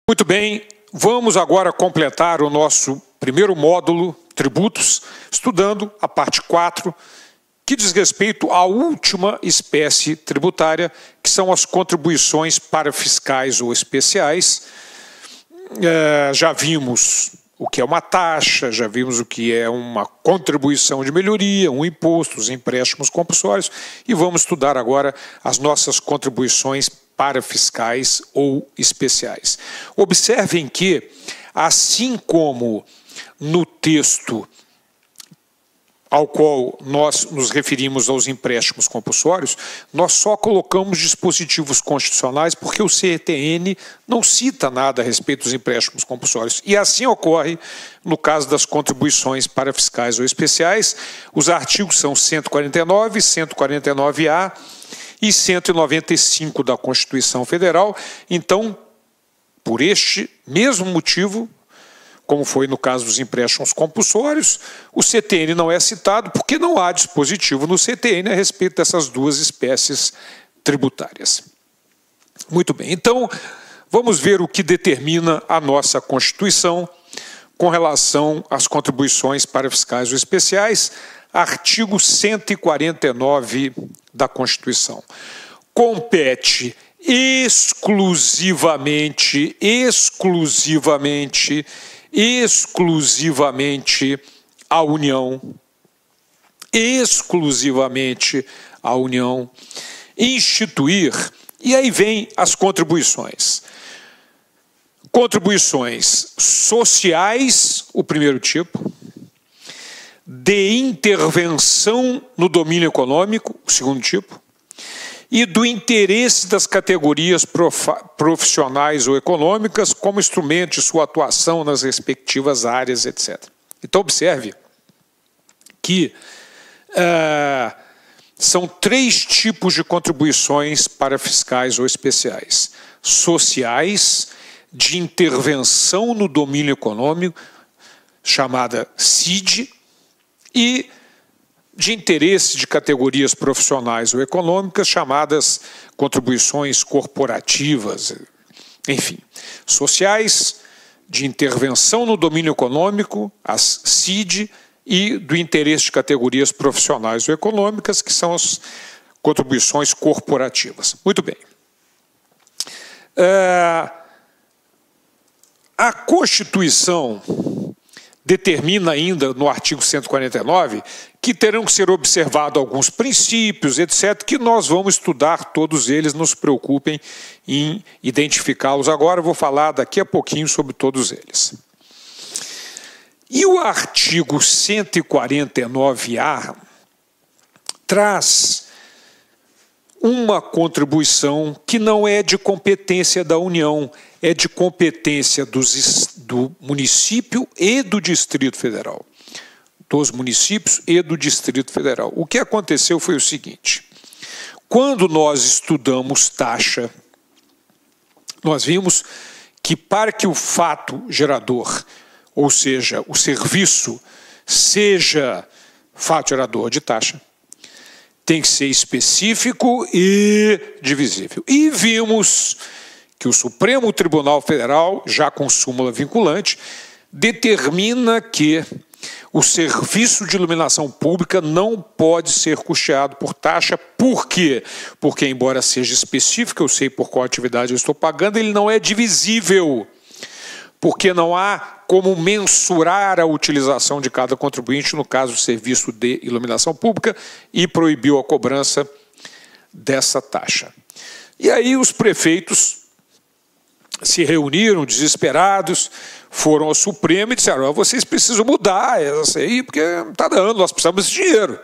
Muito bem, vamos agora completar o nosso primeiro módulo, tributos, estudando a parte 4, que diz respeito à última espécie tributária, que são as contribuições parafiscais ou especiais. Já vimos o que é uma taxa, já vimos o que é uma contribuição de melhoria, um imposto, os empréstimos compulsórios, e vamos estudar agora as nossas contribuições parafiscais ou especiais. Observem que, assim como no texto ao qual nós nos referimos aos empréstimos compulsórios, nós só colocamos dispositivos constitucionais porque o CTN não cita nada a respeito dos empréstimos compulsórios. E assim ocorre no caso das contribuições parafiscais ou especiais. Os artigos são 149, 149-A e 195 da Constituição Federal. Então, por este mesmo motivo, como foi no caso dos empréstimos compulsórios, o CTN não é citado porque não há dispositivo no CTN a respeito dessas duas espécies tributárias. Muito bem, então vamos ver o que determina a nossa Constituição com relação às contribuições parafiscais ou especiais. Artigo 149 da Constituição. Compete exclusivamente à União, instituir, e aí vem as contribuições. Contribuições sociais, o primeiro tipo, de intervenção no domínio econômico, o segundo tipo, e do interesse das categorias profissionais ou econômicas como instrumento de sua atuação nas respectivas áreas, etc. Então, observe que são 3 tipos de contribuições parafiscais ou especiais. Sociais, de intervenção no domínio econômico, chamada CID, e de interesse de categorias profissionais ou econômicas, chamadas contribuições corporativas, enfim. Sociais, de intervenção no domínio econômico, as CID, e do interesse de categorias profissionais ou econômicas, que são as contribuições corporativas. Muito bem. A Constituição determina ainda, no artigo 149, que terão que ser observados alguns princípios, etc., que nós vamos estudar todos eles, não se preocupem em identificá-los agora, eu vou falar daqui a pouquinho sobre todos eles. E o artigo 149-A traz uma contribuição que não é de competência da União, é de competência do município e do Distrito Federal. Dos municípios e do Distrito Federal. O que aconteceu foi o seguinte: quando nós estudamos taxa, nós vimos que para que o fato gerador, ou seja, o serviço, seja fato gerador de taxa, tem que ser específico e divisível. E vimos que o Supremo Tribunal Federal, já com súmula vinculante, determina que o serviço de iluminação pública não pode ser custeado por taxa. Por quê? Porque, embora seja específico, eu sei por qual atividade eu estou pagando, ele não é divisível, porque não há como mensurar a utilização de cada contribuinte, no caso do serviço de iluminação pública, e proibiu a cobrança dessa taxa. E aí os prefeitos se reuniram desesperados, foram ao Supremo e disseram: vocês precisam mudar essa aí, porque não está dando, nós precisamos desse dinheiro.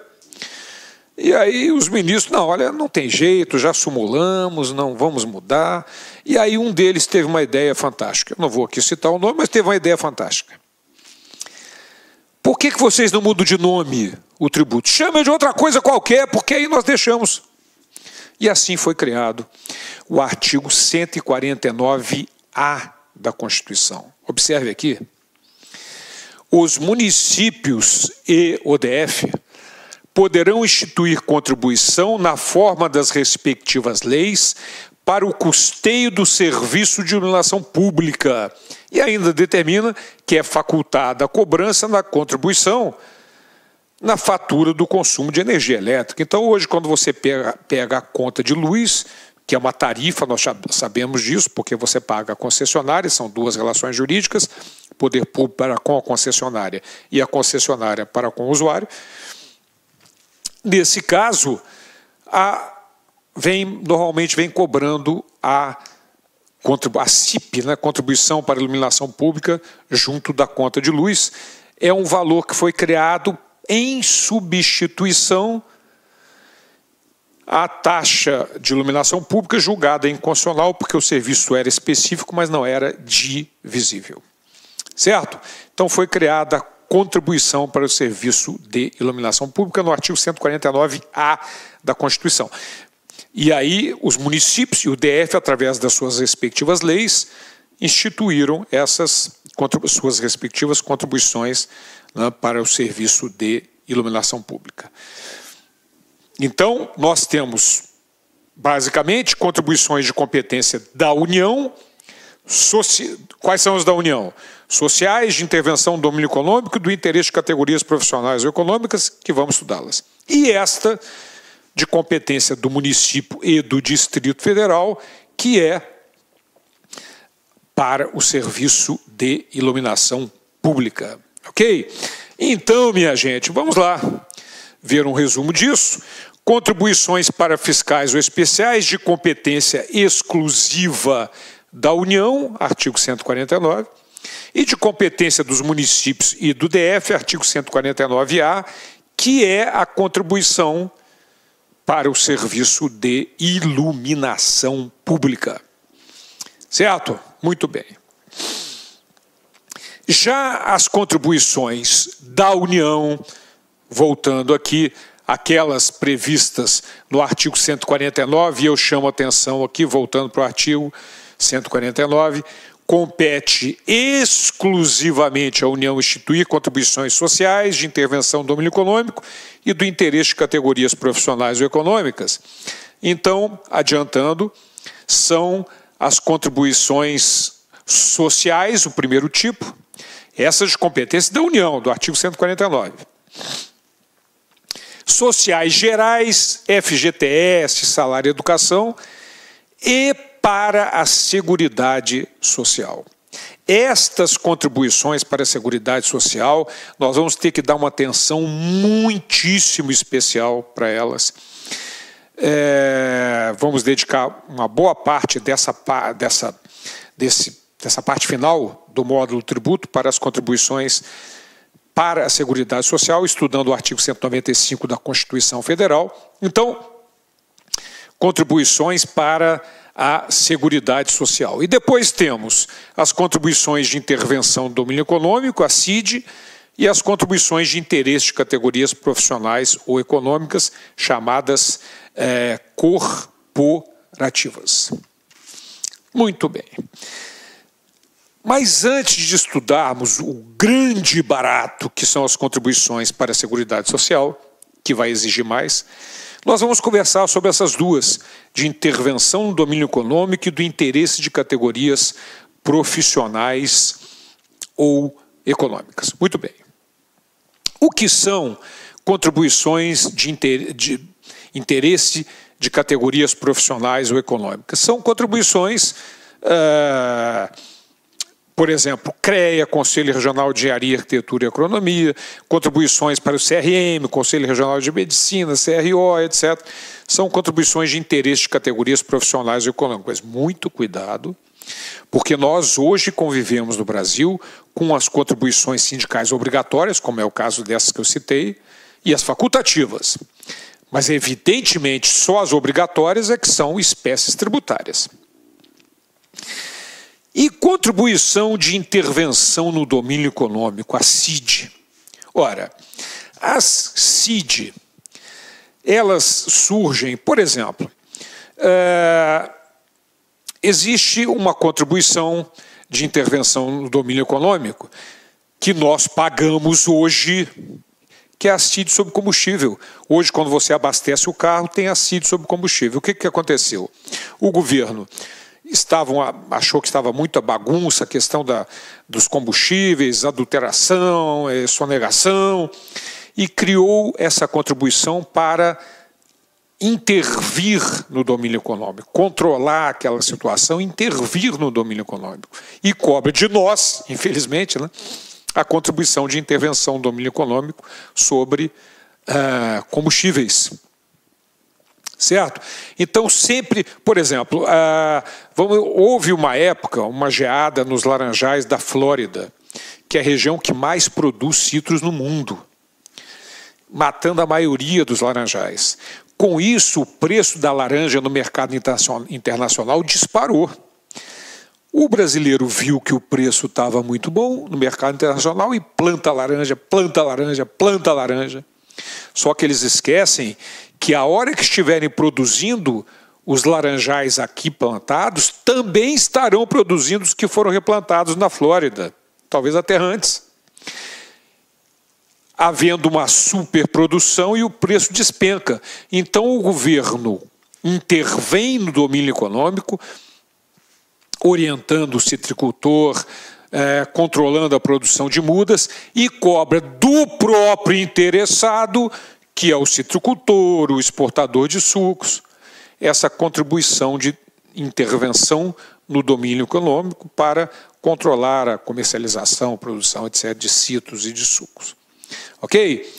E aí os ministros: não, olha, não tem jeito, já simulamos, não vamos mudar. E aí um deles teve uma ideia fantástica. Eu não vou aqui citar o nome, mas teve uma ideia fantástica. Por que vocês não mudam de nome o tributo? Chama de outra coisa qualquer, porque aí nós deixamos. E assim foi criado o artigo 149-A da Constituição. Observe aqui: os municípios e o DF poderão instituir contribuição na forma das respectivas leis para o custeio do serviço de iluminação pública. E ainda determina que é facultada a cobrança da contribuição na fatura do consumo de energia elétrica. Então, hoje, quando você pega a conta de luz, que é uma tarifa, nós já sabemos disso, porque você paga a concessionária, são duas relações jurídicas, poder público para com a concessionária e a concessionária para com o usuário. Nesse caso, normalmente vem cobrando a CIP, né, Contribuição para a Iluminação Pública, junto da conta de luz. É um valor que foi criado em substituição à taxa de iluminação pública julgada inconstitucional, porque o serviço era específico, mas não era divisível. Certo? Então foi criada a contribuição para o serviço de iluminação pública no artigo 149-A da Constituição. E aí os municípios e o DF, através das suas respectivas leis, instituíram essas suas respectivas contribuições, né, para o serviço de iluminação pública. Então, nós temos, basicamente, contribuições de competência da União. Quais são as da União? Sociais, de intervenção do domínio econômico e do interesse de categorias profissionais ou econômicas, que vamos estudá-las. E esta, de competência do município e do Distrito Federal, que é para o serviço de iluminação pública. Ok? Então, minha gente, vamos lá ver um resumo disso. Contribuições para fiscais ou especiais de competência exclusiva da União, artigo 149, e de competência dos municípios e do DF, artigo 149-A, que é a contribuição para o serviço de iluminação pública. Certo? Muito bem. Já as contribuições da União, voltando aqui, aquelas previstas no artigo 149, e eu chamo a atenção aqui, voltando para o artigo 149, compete exclusivamente à União instituir contribuições sociais de intervenção do domínio econômico e do interesse de categorias profissionais ou econômicas. Então, adiantando, são as contribuições sociais, o primeiro tipo, essas de competência da União, do artigo 149. Sociais gerais, FGTS, salário e educação, e para a Seguridade Social. Estas contribuições para a Seguridade Social, nós vamos ter que dar uma atenção muitíssimo especial para elas. Vamos dedicar uma boa parte dessa parte final do módulo tributo para as contribuições para a Seguridade Social, estudando o artigo 195 da Constituição Federal. Então, contribuições para a Seguridade Social. E depois temos as contribuições de intervenção do domínio econômico, a CID, e as contribuições de interesse de categorias profissionais ou econômicas, chamadas corporativas. Muito bem. Mas antes de estudarmos o grande barato que são as contribuições para a Seguridade Social, que vai exigir mais, nós vamos conversar sobre essas duas, de intervenção no domínio econômico e do interesse de categorias profissionais ou econômicas. Muito bem. O que são contribuições de interesse de categorias profissionais ou econômicas? São contribuições, por exemplo, CREA, Conselho Regional de Engenharia, Arquitetura e Agronomia, contribuições para o CRM, Conselho Regional de Medicina, CRO, etc. São contribuições de interesse de categorias profissionais ou econômicas. Muito cuidado, porque nós hoje convivemos no Brasil com as contribuições sindicais obrigatórias, como é o caso dessas que eu citei, e as facultativas. Mas, evidentemente, só as obrigatórias é que são espécies tributárias. E contribuição de intervenção no domínio econômico, a CID. Ora, as CID, elas surgem, por exemplo, existe uma contribuição de intervenção no domínio econômico que nós pagamos hoje, que é assídio sobre combustível. Hoje, quando você abastece o carro, tem assídio sobre combustível. O que aconteceu? O governo achou que estava muita bagunça, a questão dos combustíveis, adulteração, sonegação, e criou essa contribuição para intervir no domínio econômico, controlar aquela situação, intervir no domínio econômico. E cobra de nós, infelizmente, né, a contribuição de intervenção no domínio econômico sobre combustíveis. Certo? Então, sempre, por exemplo, houve uma época, uma geada nos laranjais da Flórida, que é a região que mais produz citros no mundo, matando a maioria dos laranjais. Com isso, o preço da laranja no mercado internacional disparou. O brasileiro viu que o preço estava muito bom no mercado internacional e planta laranja, planta laranja, planta laranja. Só que eles esquecem que a hora que estiverem produzindo os laranjais aqui plantados, também estarão produzindo os que foram replantados na Flórida, talvez até antes. Havendo uma superprodução e o preço despenca. Então o governo intervém no domínio econômico, orientando o citricultor, controlando a produção de mudas e cobra do próprio interessado, que é o citricultor, o exportador de sucos, essa contribuição de intervenção no domínio econômico para controlar a comercialização, produção, etc., de citros e de sucos. Ok?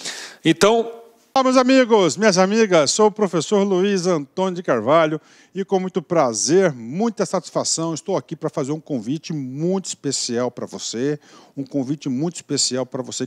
Então... Olá, meus amigos, minhas amigas, sou o professor Luiz Antônio de Carvalho e com muito prazer, muita satisfação, estou aqui para fazer um convite muito especial para você,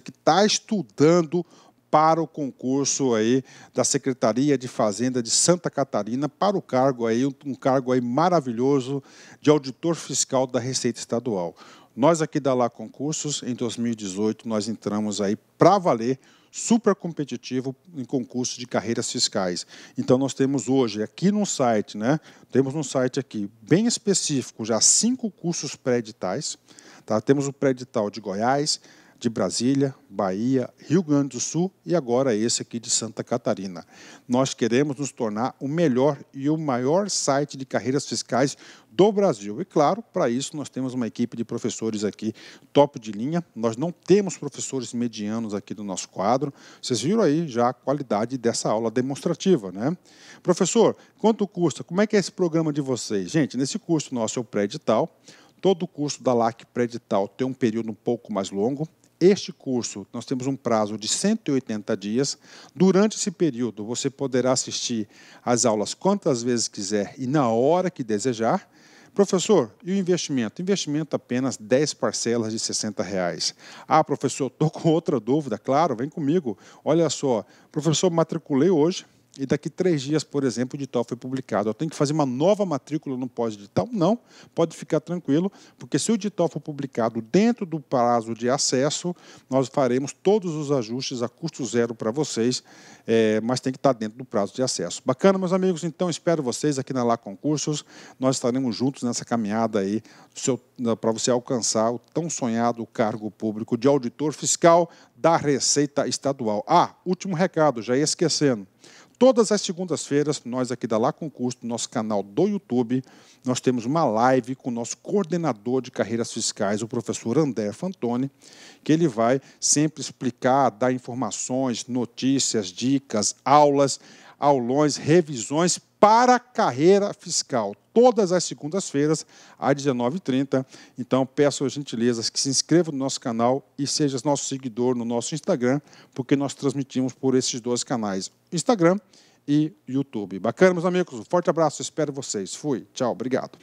que está estudando para o concurso aí da Secretaria de Fazenda de Santa Catarina, para o cargo aí, um cargo aí maravilhoso de auditor fiscal da Receita Estadual. Nós aqui da Lá Concursos, em 2018, nós entramos aí para valer, super competitivo em concursos de carreiras fiscais. Então, nós temos hoje aqui no site, né? Temos um site aqui bem específico, já 5 cursos pré-editais. Tá? Temos o pré-edital de Goiás, de Brasília, Bahia, Rio Grande do Sul e agora esse aqui de Santa Catarina. Nós queremos nos tornar o melhor e o maior site de carreiras fiscais do Brasil. E claro, para isso nós temos uma equipe de professores aqui top de linha. Nós não temos professores medianos aqui no nosso quadro. Vocês viram aí já a qualidade dessa aula demonstrativa, né? Professor, quanto custa? Como é que é esse programa de vocês? Gente, nesse curso nosso é o pré-edital. Todo curso da LAC pré-edital tem um período um pouco mais longo. Este curso, nós temos um prazo de 180 dias. Durante esse período, você poderá assistir às aulas quantas vezes quiser e na hora que desejar. Professor, e o investimento? Investimento apenas 10 parcelas de R$60. Ah, professor, estou com outra dúvida. Claro, vem comigo. Olha só, professor, matriculei hoje. E daqui 3 dias, por exemplo, o edital foi publicado. Eu tenho que fazer uma nova matrícula no pós-edital? Não, pode ficar tranquilo, porque se o edital for publicado dentro do prazo de acesso, nós faremos todos os ajustes a custo zero para vocês, mas tem que estar dentro do prazo de acesso. Bacana, meus amigos? Então, espero vocês aqui na Lá Concursos. Nós estaremos juntos nessa caminhada aí para você alcançar o tão sonhado cargo público de auditor fiscal da Receita Estadual. Ah, último recado, já ia esquecendo. Todas as segundas-feiras, nós aqui da Lá Concurso, no nosso canal do YouTube, nós temos uma live com o nosso coordenador de carreiras fiscais, o professor André Fantoni, que ele vai sempre explicar, dar informações, notícias, dicas, aulas, aulões, revisões para a carreira fiscal. Todas as segundas-feiras, às 19h30. Então, peço as gentilezas que se inscrevam no nosso canal e seja nosso seguidor no nosso Instagram, porque nós transmitimos por esses 2 canais, Instagram e YouTube. Bacana, meus amigos? Um forte abraço, espero vocês. Fui, tchau, obrigado.